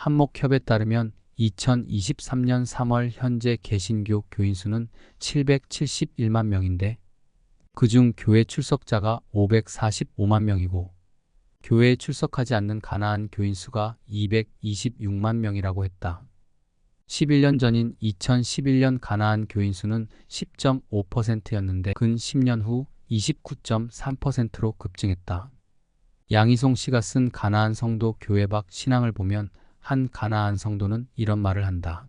한목협에 따르면 2023년 3월 현재 개신교 교인 수는 771만 명인데 그중 교회 출석자가 545만 명이고 교회에 출석하지 않는 가나안 교인 수가 226만 명이라고 했다. 11년 전인 2011년 가나안 교인 수는 10.5%였는데 근 10년 후 29.3%로 급증했다. 양희송 씨가 쓴 가나안 성도 교회 밖 신앙을 보면 한 가나안 성도는 이런 말을 한다.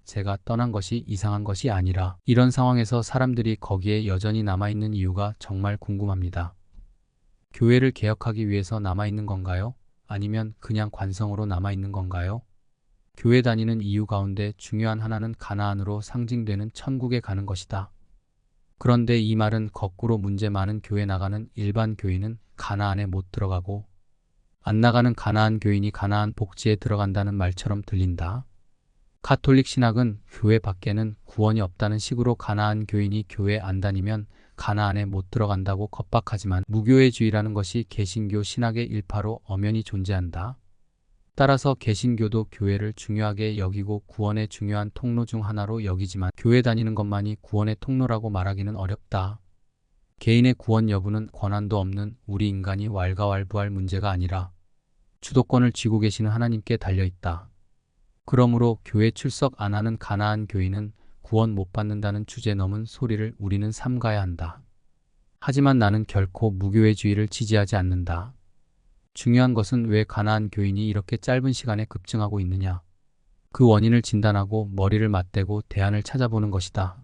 제가 떠난 것이 이상한 것이 아니라 이런 상황에서 사람들이 거기에 여전히 남아있는 이유가 정말 궁금합니다. 교회를 개혁하기 위해서 남아있는 건가요? 아니면 그냥 관성으로 남아있는 건가요? 교회 다니는 이유 가운데 중요한 하나는 가나안으로 상징되는 천국에 가는 것이다. 그런데 이 말은 거꾸로 문제 많은 교회 나가는 일반 교인은 가나안에 못 들어가고 안 나가는 가나안 교인이 가나안 복지에 들어간다는 말처럼 들린다. 가톨릭 신학은 교회 밖에는 구원이 없다는 식으로 가나안 교인이 교회 안 다니면 가나안에 못 들어간다고 겁박하지만 무교회주의라는 것이 개신교 신학의 일파로 엄연히 존재한다. 따라서 개신교도 교회를 중요하게 여기고 구원의 중요한 통로 중 하나로 여기지만 교회 다니는 것만이 구원의 통로라고 말하기는 어렵다. 개인의 구원 여부는 권한도 없는 우리 인간이 왈가왈부할 문제가 아니라 주도권을 쥐고 계시는 하나님께 달려있다. 그러므로 교회 출석 안 하는 가나안 교인은 구원 못 받는다는 주제 넘은 소리를 우리는 삼가야 한다. 하지만 나는 결코 무교회주의를 지지하지 않는다. 중요한 것은 왜 가나안 교인이 이렇게 짧은 시간에 급증하고 있느냐. 그 원인을 진단하고 머리를 맞대고 대안을 찾아보는 것이다.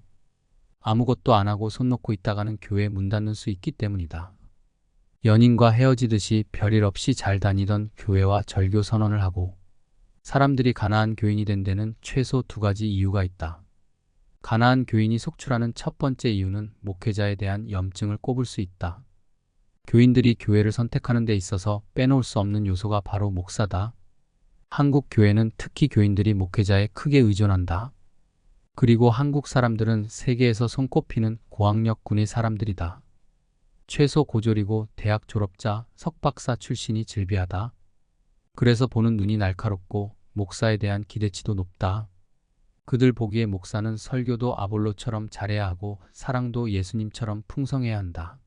아무것도 안 하고 손 놓고 있다가는 교회 문 닫는 수 있기 때문이다. 연인과 헤어지듯이 별일 없이 잘 다니던 교회와 절교 선언을 하고 사람들이 가나안 교인이 된 데는 최소 두 가지 이유가 있다. 가나안 교인이 속출하는 첫 번째 이유는 목회자에 대한 염증을 꼽을 수 있다. 교인들이 교회를 선택하는 데 있어서 빼놓을 수 없는 요소가 바로 목사다. 한국 교회는 특히 교인들이 목회자에 크게 의존한다. 그리고 한국 사람들은 세계에서 손꼽히는 고학력군의 사람들이다. 최소 고졸이고 대학 졸업자, 석박사 출신이 즐비하다. 그래서 보는 눈이 날카롭고 목사에 대한 기대치도 높다. 그들 보기에 목사는 설교도 아볼로처럼 잘해야 하고 사랑도 예수님처럼 풍성해야 한다.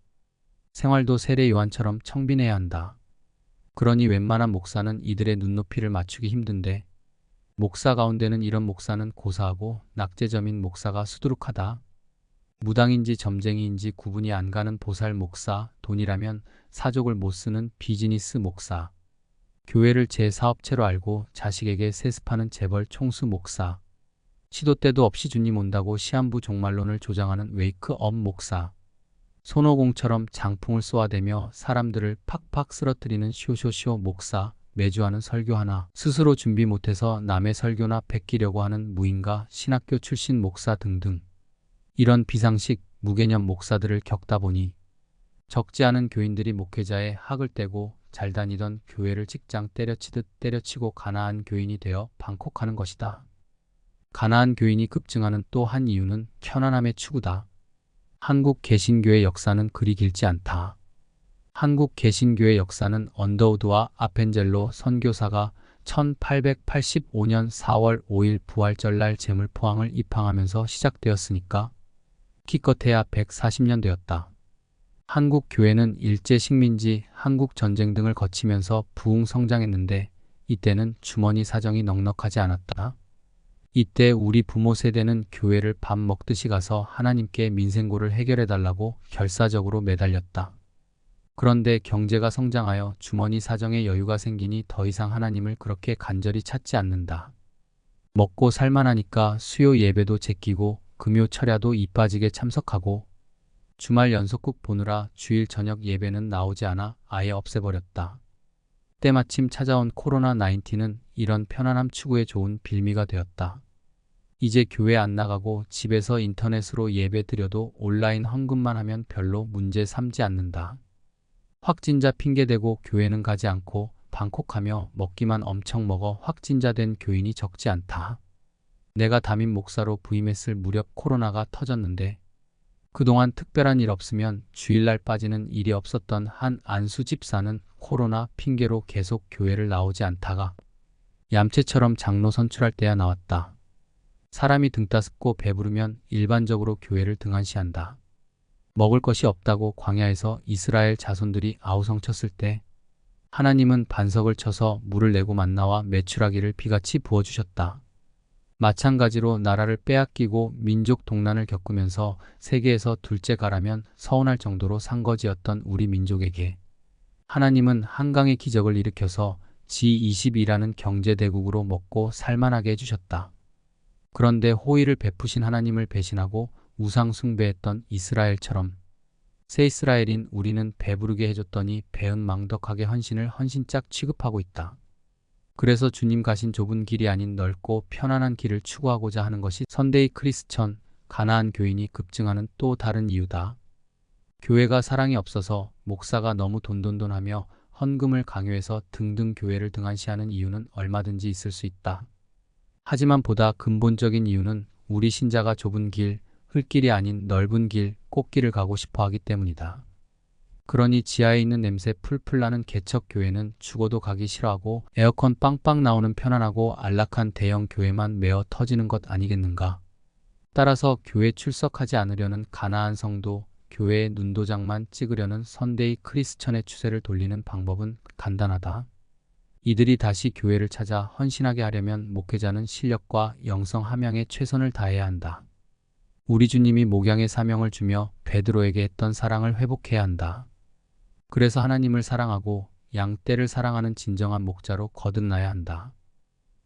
생활도 세례 요한처럼 청빈해야 한다. 그러니 웬만한 목사는 이들의 눈높이를 맞추기 힘든데 목사 가운데는 이런 목사는 고사하고 낙제점인 목사가 수두룩하다. 무당인지 점쟁이인지 구분이 안 가는 보살 목사, 돈이라면 사족을 못 쓰는 비즈니스 목사, 교회를 제 사업체로 알고 자식에게 세습하는 재벌 총수 목사, 시도 때도 없이 주님 온다고 시한부 종말론을 조장하는 웨이크업 목사, 손오공처럼 장풍을 쏘아대며 사람들을 팍팍 쓰러뜨리는 쇼쇼쇼 목사, 매주 하는 설교 하나 스스로 준비 못해서 남의 설교나 베끼려고 하는 무인가 신학교 출신 목사 등등 이런 비상식 무개념 목사들을 겪다 보니 적지 않은 교인들이 목회자의 학을 떼고 잘 다니던 교회를 직장 때려치듯 때려치고 가나안 교인이 되어 방콕하는 것이다. 가나안 교인이 급증하는 또 한 이유는 편안함의 추구다. 한국 개신교의 역사는 그리 길지 않다. 한국 개신교의 역사는 언더우드와 아펜젤로 선교사가 1885년 4월 5일 부활절날 제물포항을 입항하면서 시작되었으니까 기껏해야 140년 되었다. 한국 교회는 일제 식민지, 한국 전쟁 등을 거치면서 부흥 성장했는데 이때는 주머니 사정이 넉넉하지 않았다. 이때 우리 부모 세대는 교회를 밥 먹듯이 가서 하나님께 민생고를 해결해달라고 결사적으로 매달렸다. 그런데 경제가 성장하여 주머니 사정에 여유가 생기니 더 이상 하나님을 그렇게 간절히 찾지 않는다. 먹고 살만하니까 수요 예배도 제끼고 금요 철야도 이 빠지게 참석하고 주말 연속극 보느라 주일 저녁 예배는 나오지 않아 아예 없애버렸다. 때마침 찾아온 코로나19는 이런 편안함 추구에 좋은 빌미가 되었다. 이제 교회 안 나가고 집에서 인터넷으로 예배 드려도 온라인 헌금만 하면 별로 문제 삼지 않는다. 확진자 핑계대고 교회는 가지 않고 방콕하며 먹기만 엄청 먹어 확진자 된 교인이 적지 않다. 내가 담임 목사로 부임했을 무렵 코로나가 터졌는데 그동안 특별한 일 없으면 주일날 빠지는 일이 없었던 한 안수 집사는 코로나 핑계로 계속 교회를 나오지 않다가 얌체처럼 장로 선출할 때야 나왔다. 사람이 등 따습고 배부르면 일반적으로 교회를 등한시한다. 먹을 것이 없다고 광야에서 이스라엘 자손들이 아우성쳤을 때 하나님은 반석을 쳐서 물을 내고 만나와 메추라기를 비같이 부어주셨다. 마찬가지로 나라를 빼앗기고 민족 동난을 겪으면서 세계에서 둘째 가라면 서운할 정도로 산거지였던 우리 민족에게 하나님은 한강의 기적을 일으켜서 G20이라는 경제대국으로 먹고 살만하게 해주셨다. 그런데 호의를 베푸신 하나님을 배신하고 우상 숭배했던 이스라엘처럼 새 이스라엘인 우리는 배부르게 해줬더니 배은망덕하게 헌신을 헌신짝 취급하고 있다. 그래서 주님 가신 좁은 길이 아닌 넓고 편안한 길을 추구하고자 하는 것이 선데이 크리스천, 가나안 교인이 급증하는 또 다른 이유다. 교회가 사랑이 없어서 목사가 너무 돈돈돈하며 헌금을 강요해서 등등 교회를 등한시하는 이유는 얼마든지 있을 수 있다. 하지만 보다 근본적인 이유는 우리 신자가 좁은 길, 흙길이 아닌 넓은 길, 꽃길을 가고 싶어 하기 때문이다. 그러니 지하에 있는 냄새 풀풀 나는 개척교회는 죽어도 가기 싫어하고 에어컨 빵빵 나오는 편안하고 안락한 대형 교회만 메어 터지는 것 아니겠는가. 따라서 교회 출석하지 않으려는 가나안 성도, 교회의 눈도장만 찍으려는 선데이 크리스천의 추세를 돌리는 방법은 간단하다. 이들이 다시 교회를 찾아 헌신하게 하려면 목회자는 실력과 영성 함양에 최선을 다해야 한다. 우리 주님이 목양의 사명을 주며 베드로에게 했던 사랑을 회복해야 한다. 그래서 하나님을 사랑하고 양떼를 사랑하는 진정한 목자로 거듭나야 한다.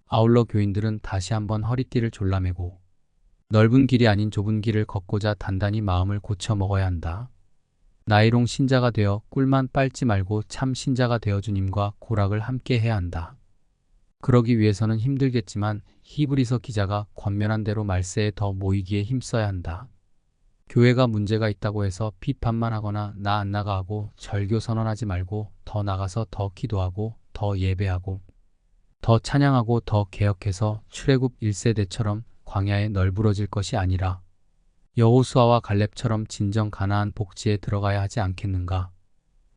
아울러 교인들은 다시 한번 허리띠를 졸라매고 넓은 길이 아닌 좁은 길을 걷고자 단단히 마음을 고쳐 먹어야 한다. 나이롱 신자가 되어 꿀만 빨지 말고 참 신자가 되어 주님과 고락을 함께 해야 한다. 그러기 위해서는 힘들겠지만 히브리서 기자가 권면한 대로 말세에 더 모이기에 힘써야 한다. 교회가 문제가 있다고 해서 비판만 하거나 나 안 나가 하고 절교 선언하지 말고 더 나가서 더 기도하고 더 예배하고 더 찬양하고 더 개혁해서 출애굽 1세대처럼 광야에 널브러질 것이 아니라 여호수아와 갈렙처럼 진정 가나안 복지에 들어가야 하지 않겠는가.